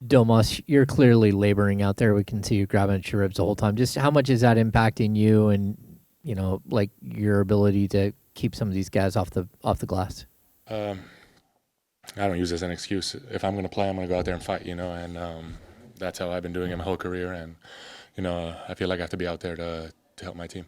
Domas, you're clearly laboring out there. We can see you grabbing at your ribs the whole time. Just how much is that impacting you and, like your ability to keep some of these guys off the glass? I don't use it as an excuse. If I'm going to play, I'm going to go out there and fight, and that's how I've been doing it my whole career. And, I feel like I have to be out there to help my team.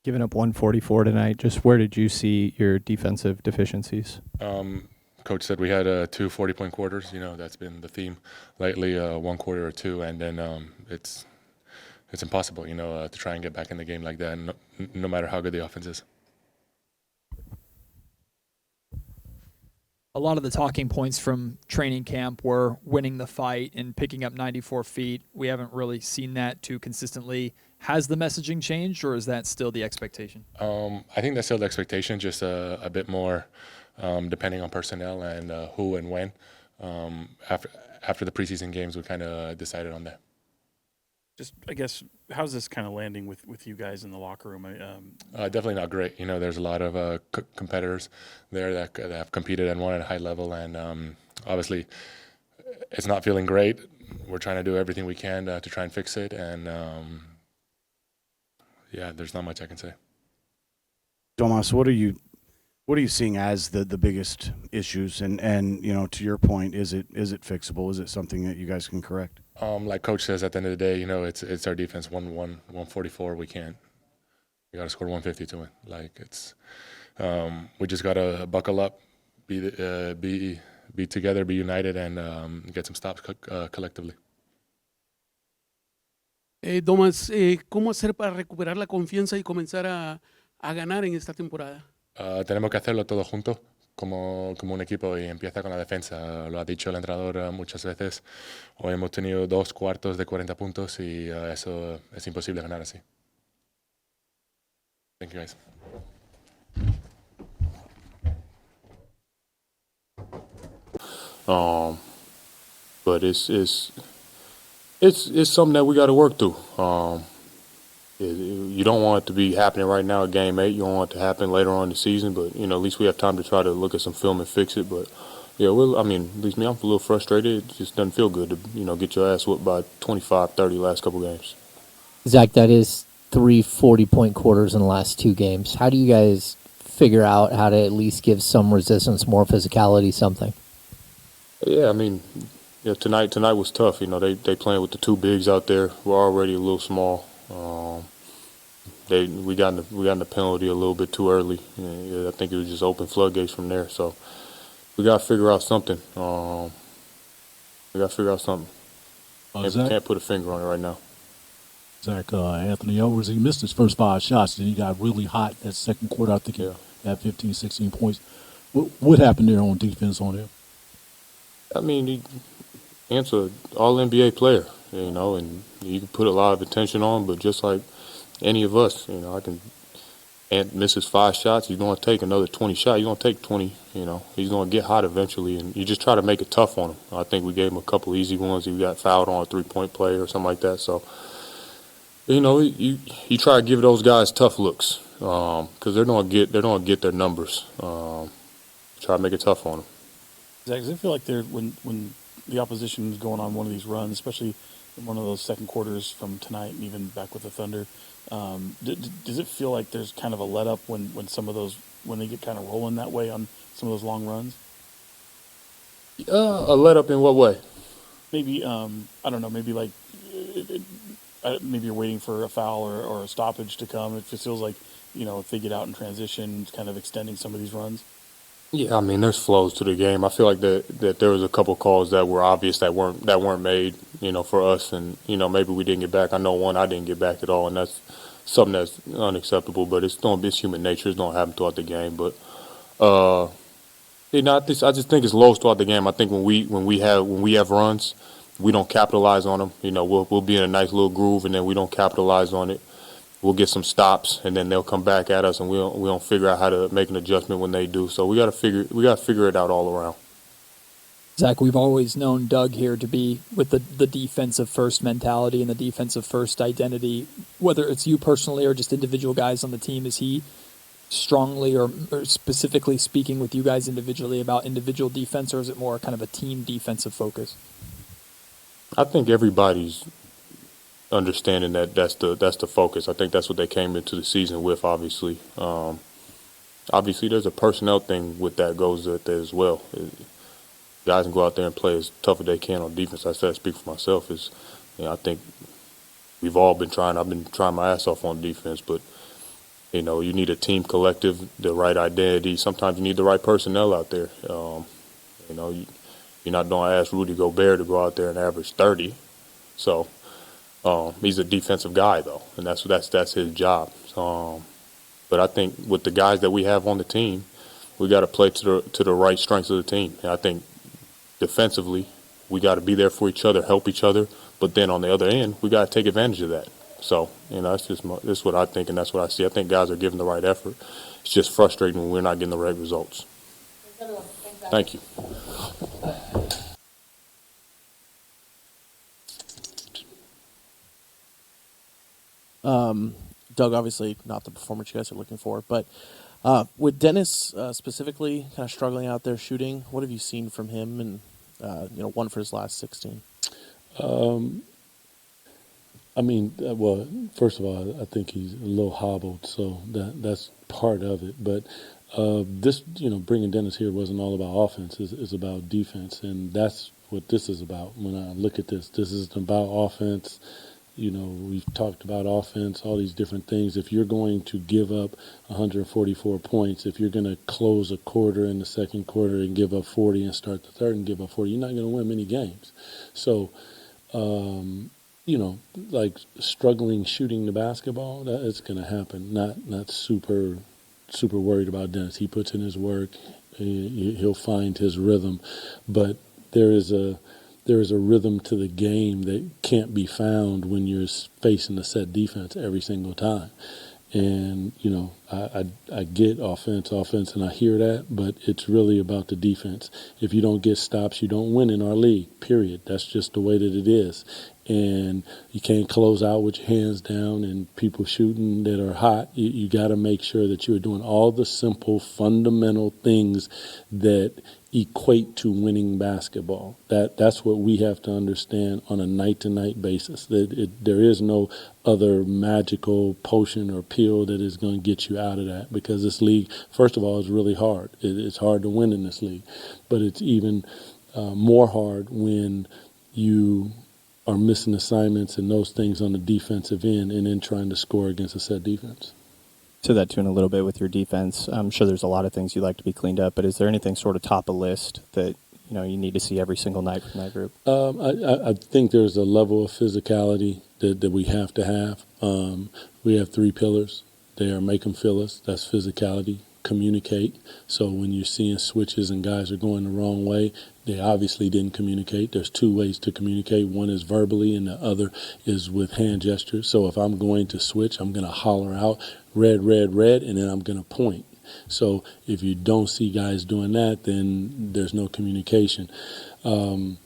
Giving up 144 tonight, just where did you see your defensive deficiencies? Coach said we had 2 40-point quarters. That's been the theme lately, 1 quarter or 2, and then it's impossible, to try and get back in the game like that, no matter how good the offense is. A lot of the talking points from training camp were winning the fight and picking up 94 feet. We haven't really seen that too consistently. Has the messaging changed, or is that still the expectation? I think that's still the expectation, just a bit more depending on personnel and who and when. After the preseason games, we kind of decided on that. Just, I guess, how's this kind of landing with you guys in the locker room? Definitely not great. There's a lot of competitors there that have competed and won at a high level, and obviously it's not feeling great. We're trying to do everything we can to try and fix it, and there's not much I can say. Domas, what are you seeing as the biggest issues? And to your point, is it fixable? Is it something that you guys can correct? Like Coach says, at the end of the day, it's our defense. 144. We got to score 150 to win. Like we just got to buckle up, be together, be united, and get some stops collectively. Domas, ¿cómo hacer para recuperar la confianza y comenzar a ganar en esta temporada? Tenemos que hacerlo todos juntos como un equipo, y empieza con la defensa. Lo ha dicho el entrenador muchas veces. Hoy hemos tenido 2 cuartos de 40 puntos y eso es imposible ganar así. Thank you, guys. But it's something that we got to work through. You don't want it to be happening right now at Game 8. You don't want it to happen later on in the season. But, at least we have time to try to look at some film and fix it. But, at least me, I'm a little frustrated. It just doesn't feel good to, get your ass whooped by 25, 30 last couple games. Zach, that is 3 40-point quarters in the last 2 games. How do you guys figure out how to at least give some resistance, more physicality, something? Yeah, tonight was tough. They playing with the 2 bigs out there. We're already a little small. We got in the penalty a little bit too early. I think it was just open floodgates from there. So we got to figure out something. Can't put a finger on it right now. Zach, Anthony Edwards, he missed his first 5 shots, and he got really hot that second quarter. I think he had 15, 16 points. What happened there on defense on him? He's an all-NBA player, and you can put a lot of attention on, but just like any of us, Ant misses 5 shots, he's going to take another 20 shots. He's going to take 20, he's going to get hot eventually, and you just try to make it tough on him. I think we gave him a couple easy ones. He got fouled on a 3-point play or something like that. So, you try to give those guys tough looks because they're going to get their numbers. Try to make it tough on them. Zach, does it feel like when the opposition is going on one of these runs, especially in one of those second quarters from tonight and even back with the Thunder, does it feel like there's kind of a let up when they get kind of rolling that way on some of those long runs? A let up in what way? Maybe I don't know. Maybe like maybe you're waiting for a foul or a stoppage to come. It just feels like if they get out in transition, it's kind of extending some of these runs. Yeah, there's flows to the game. I feel like that there was a couple calls that were obvious that weren't made, for us, and maybe we didn't get back. I know one I didn't get back at all, and that's something that's unacceptable. But it's human nature. It's going to happen throughout the game. But I just think it's lows throughout the game. I think when we have runs, we don't capitalize on them. We'll be in a nice little groove, and then we don't capitalize on it. We'll get some stops, and then they'll come back at us, and we don't figure out how to make an adjustment when they do. So we got to figure it out all around. Zach, we've always known Doug here to be with the defensive first mentality and the defensive first identity. Whether it's you personally or just individual guys on the team, is he strongly or specifically speaking with you guys individually about individual defense, or is it more kind of a team defensive focus? I think everybody's understanding that that's the focus. I think that's what they came into the season with. Obviously, there's a personnel thing with that goes with it as well. Guys can go out there and play as tough as they can on defense. I said, I speak for myself. I think we've all been trying. I've been trying my ass off on defense, but you need a team collective, the right identity. Sometimes you need the right personnel out there. You're not going to ask Rudy Gobert to go out there and average 30. So he's a defensive guy, though, and that's his job. But I think with the guys that we have on the team, we got to play to the right strengths of the team. And I think defensively, we got to be there for each other, help each other. But then on the other end, we got to take advantage of that. So, that's what I think, and that's what I see. I think guys are giving the right effort. It's just frustrating when we're not getting the right results. Thank you. Doug, obviously not the performance you guys are looking for, but with Dennis specifically kind of struggling out there shooting, what have you seen from him and, one for his last 16? Well, first of all, I think he's a little hobbled, so that's part of it. But this, bringing Dennis here wasn't all about offense. It's about defense, and that's what this is about. When I look at this isn't about offense. We've talked about offense, all these different things. If you're going to give up 144 points, if you're going to close a quarter in the second quarter and give up 40 and start the third and give up 40, you're not going to win many games. So, like struggling shooting the basketball, it's going to happen. Not super worried about Dennis. He puts in his work. He'll find his rhythm. But there is a rhythm to the game that can't be found when you're facing a set defense every single time. And, I get offense, and I hear that, but it's really about the defense. If you don't get stops, you don't win in our league, period. That's just the way that it is. And you can't close out with your hands down and people shooting that are hot. You got to make sure that you're doing all the simple, fundamental things that equate to winning basketball. That's what we have to understand on a night-to-night basis. There is no other magical potion or pill that is going to get you out of that, because this league, first of all, is really hard. It's hard to win in this league, but it's even more hard when you are missing assignments and those things on the defensive end and then trying to score against a set defense. To that tune a little bit with your defense. I'm sure there's a lot of things you'd like to be cleaned up, but is there anything sort of top of list that you need to see every single night from that group? I think there's a level of physicality that we have to have. We have three pillars. They are make them feel us. That's physicality. Communicate. So when you're seeing switches and guys are going the wrong way, they obviously didn't communicate. There's two ways to communicate. One is verbally and the other is with hand gestures. So if I'm going to switch, I'm going to holler out, red, red, red, and then I'm going to point. So if you don't see guys doing that, then there's no communication. And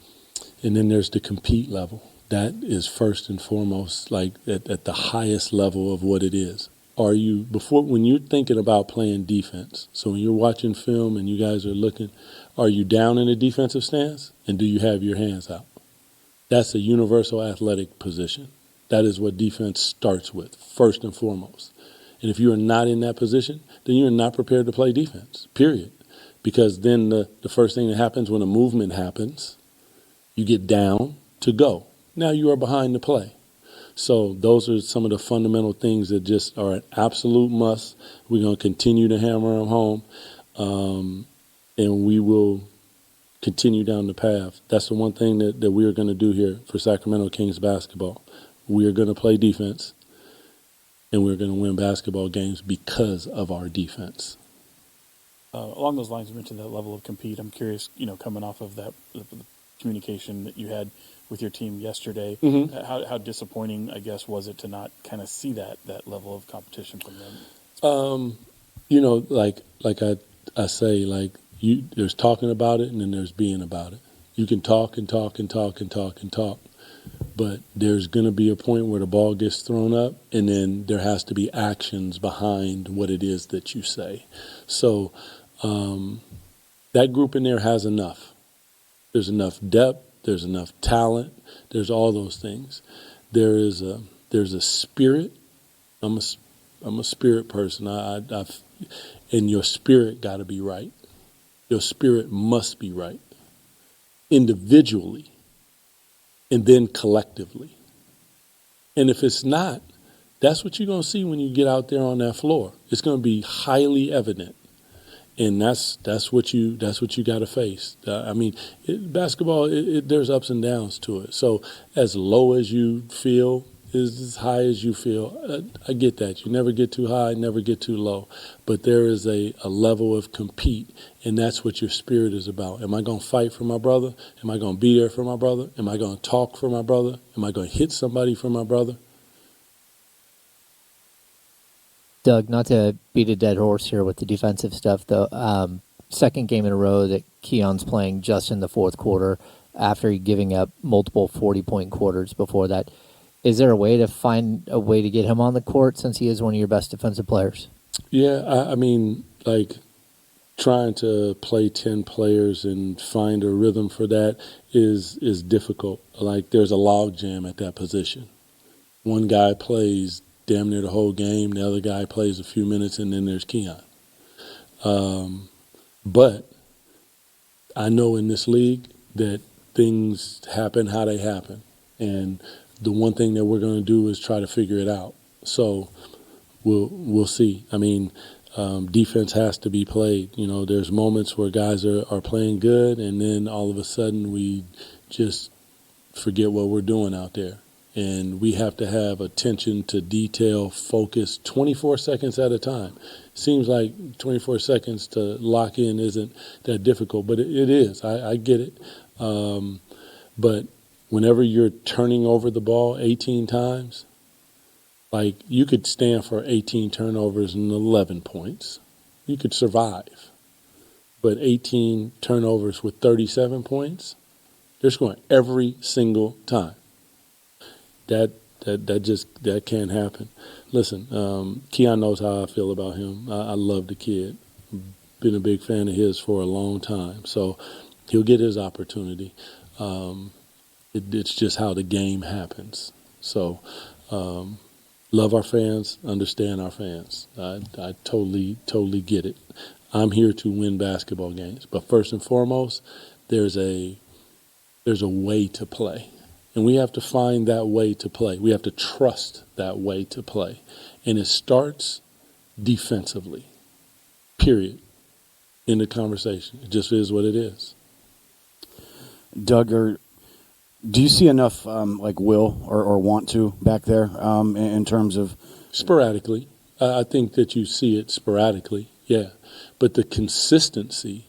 then there's the compete level. That is first and foremost, like at the highest level of what it is. Are you, when you're thinking about playing defense, so when you're watching film and you guys are looking, are you down in a defensive stance and do you have your hands out? That's a universal athletic position. That is what defense starts with, first and foremost. And if you are not in that position, then you're not prepared to play defense, period. Because then the first thing that happens when a movement happens, you get down to go. Now you are behind the play. So those are some of the fundamental things that just are an absolute must. We're going to continue to hammer them home, and we will continue down the path. That's the one thing that we are going to do here for Sacramento Kings basketball. We are going to play defense, and we're going to win basketball games because of our defense. Along those lines, you mentioned that level of compete. I'm curious, coming off of that the communication that you had with your team yesterday, how disappointing, I guess, was it to not kind of see that level of competition from them? Like I say, there's talking about it and then there's being about it. You can talk and talk and talk and talk and talk, but there's going to be a point where the ball gets thrown up and then there has to be actions behind what it is that you say. So that group in there has enough. There's enough depth. There's enough talent. There's all those things. There's a spirit. I'm a spirit person. And your spirit got to be right. Your spirit must be right, individually, and then collectively. And if it's not, that's what you're going to see when you get out there on that floor. It's going to be highly evident, and that's what you got to face. Basketball, there's ups and downs to it. So as low as you feel is as high as you feel. I get that. You never get too high, never get too low. But there is a level of compete, and that's what your spirit is about. Am I going to fight for my brother? Am I going to be there for my brother? Am I going to talk for my brother? Am I going to hit somebody for my brother? Doug, not to beat a dead horse here with the defensive stuff, though. Second game in a row that Keon's playing just in the fourth quarter after giving up multiple 40-point quarters before that. Is there a way to find a way to get him on the court since he is one of your best defensive players? Yeah, trying to play 10 players and find a rhythm for that is difficult. Like, there's a log jam at that position. One guy plays damn near the whole game, the other guy plays a few minutes, and then there's Keon. But I know in this league that things happen how they happen. And the one thing that we're going to do is try to figure it out. So we'll see. Defense has to be played. You know, there's moments where guys are playing good, and then all of a sudden we just forget what we're doing out there. And we have to have attention to detail, focus 24 seconds at a time. Seems like 24 seconds to lock in isn't that difficult, but it is. I get it. But whenever you're turning over the ball 18 times, like, you could stand for 18 turnovers and 11 points. You could survive. But 18 turnovers with 37 points, they're scoring every single time. That can't happen. Listen, Keon knows how I feel about him. I love the kid. Been a big fan of his for a long time. So he'll get his opportunity. It's just how the game happens. So love our fans, understand our fans. I totally get it. I'm here to win basketball games. But first and foremost, there's a way to play. And we have to find that way to play. We have to trust that way to play. And it starts defensively, period. In the conversation. It just is what it is. Doug, do you see enough will or want to back there in terms of? Sporadically. I think that you see it sporadically, yeah. But the consistency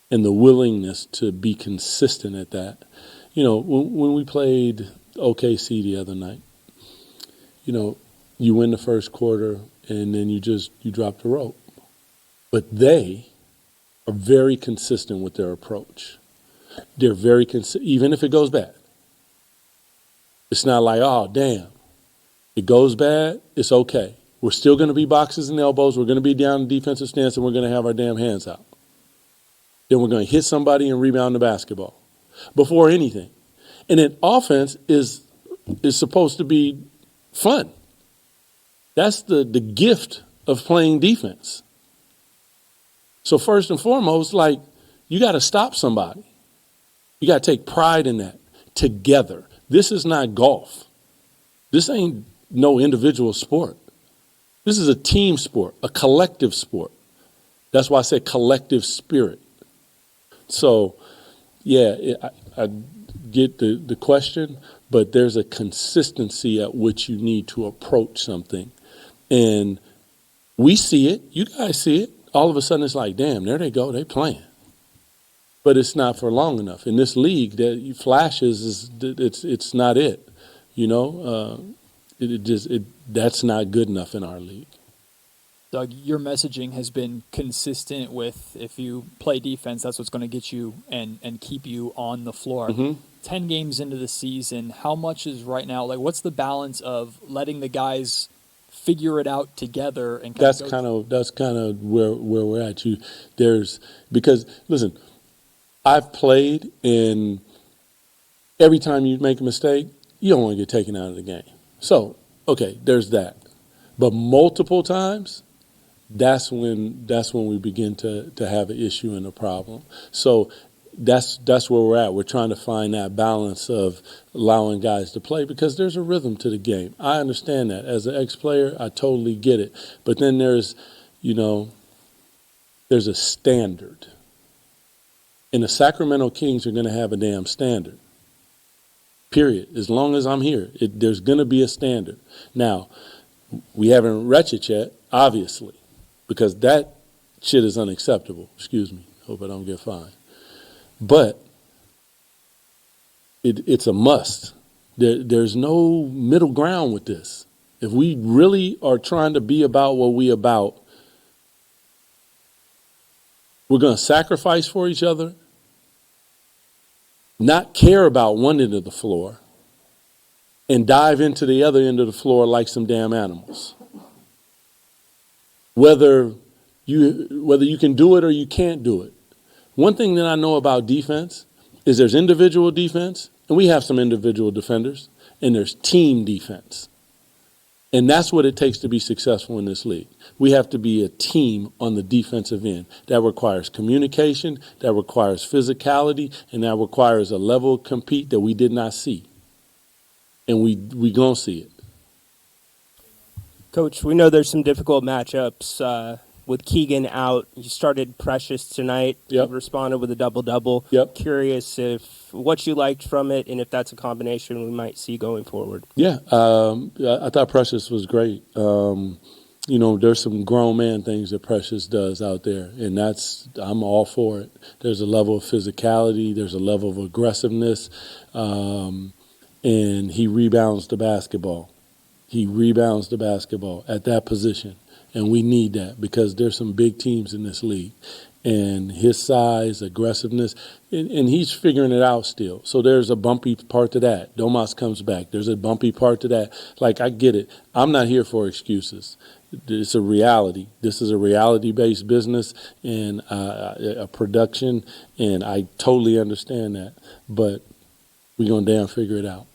and the willingness to be consistent at that. You know, when we played OKC the other night, you know, you win the first quarter and then you drop the rope. But they are very consistent with their approach. They're very even if it goes bad. It's not like, oh, damn. It goes bad, it's okay. We're still going to be boxes and elbows. We're going to be down in defensive stance, and we're going to have our damn hands out. Then we're going to hit somebody and rebound the basketball before anything. And then offense is supposed to be fun. That's the gift of playing defense. So first and foremost, like, you got to stop somebody. You got to take pride in that together. This is not golf. This ain't no individual sport. This is a team sport, a collective sport. That's why I say collective spirit. So, yeah, I get the question, but there's a consistency at which you need to approach something. And we see it. You guys see it. All of a sudden it's like, damn, there they go. They playing. But it's not for long enough. In this league, that flashes, it's not it. You know, that's not good enough in our league. Doug, your messaging has been consistent with, if you play defense, that's what's going to get you and keep you on the floor. Mm-hmm. 10 games into the season, how much is right now, like, what's the balance of letting the guys figure it out together? And that's kind of where we're at. Because listen, I've played in every time you make a mistake, you don't want to get taken out of the game. So, okay, there's that. But multiple times, that's when we begin to have an issue and a problem. So that's where we're at. We're trying to find that balance of allowing guys to play because there's a rhythm to the game. I understand that. As an ex-player, I totally get it. But then there's a standard. And the Sacramento Kings are going to have a damn standard. Period. As long as I'm here, there's going to be a standard. Now, we haven't reached it yet, obviously, because that shit is unacceptable. Excuse me. Hope I don't get fined. But it's a must. There's no middle ground with this. If we really are trying to be about what we about, we're going to sacrifice for each other, not care about one end of the floor, and dive into the other end of the floor like some damn animals. Whether you can do it or you can't do it. One thing that I know about defense is there's individual defense, and we have some individual defenders, and there's team defense. And that's what it takes to be successful in this league. We have to be a team on the defensive end. That requires communication, that requires physicality, and that requires a level of compete that we did not see. And we gonna see it. Coach, we know there's some difficult matchups with Keegan out. You started Precious tonight. Yep. You responded with a double-double. Yep. Curious if what you liked from it and if that's a combination we might see going forward. Yeah, I thought Precious was great. There's some grown man things that Precious does out there, and I'm all for it. There's a level of physicality. There's a level of aggressiveness, and he rebounds the basketball. He rebounds the basketball at that position, and we need that because there's some big teams in this league. And his size, aggressiveness, and he's figuring it out still. So there's a bumpy part to that. Domas comes back. There's a bumpy part to that. Like, I get it. I'm not here for excuses. It's a reality. This is a reality-based business and a production, and I totally understand that. But we're going to damn figure it out.